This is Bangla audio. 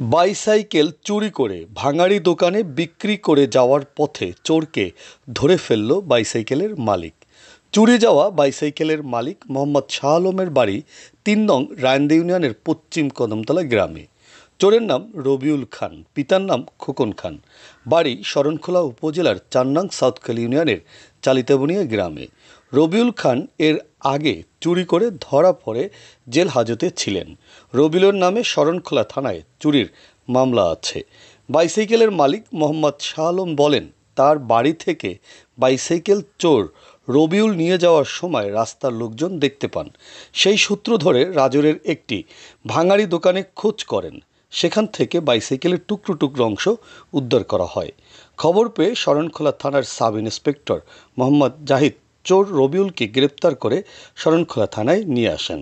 বাইসাইকেল চুরি করে ভাঙাড়ি দোকানে বিক্রি করে যাওয়ার পথে চোরকে ধরে ফেলল বাইসাইকেলের মালিক। চুরি যাওয়া বাইসাইকেলের মালিক মোহাম্মদ শাহ আলমের বাড়ি ৩ নং রায়ন্দা ইউনিয়নের পশ্চিম কদমতলা গ্রামে। চোরের নাম রবিউল খান, পিতার নাম খোকন খান, বাড়ি শরণখোলা উপজেলার ৪ নং সাউথখালী ইউনিয়নের চালিতাবনিয়া গ্রামে। রবিউল খান এর আগে চুরি করে ধরা পড়ে জেল হাজতে ছিলেন। রবিউলের নামে শরণখোলা থানায় চুরির মামলা আছে। বাইসাইকেলের মালিক মোহাম্মদ শাহ আলম বলেন, তার বাড়ি থেকে বাইসাইকেল চোর রবিউল নিয়ে যাওয়ার সময় রাস্তার লোকজন দেখতে পান। সেই সূত্র ধরে রাজুরের একটি ভাঙাড়ি দোকানে খোঁজ করেন। সেখান থেকে বাইসাইকেলের টুকরো টুকরো অংশ উদ্ধার করা হয়। খবর পেয়ে শরণখোলা থানার সাব ইন্সপেক্টর মোহাম্মদ জাহিদ চোর রবিউলকে গ্রেপ্তার করে শরণখোলা থানায় নিয়ে আসেন।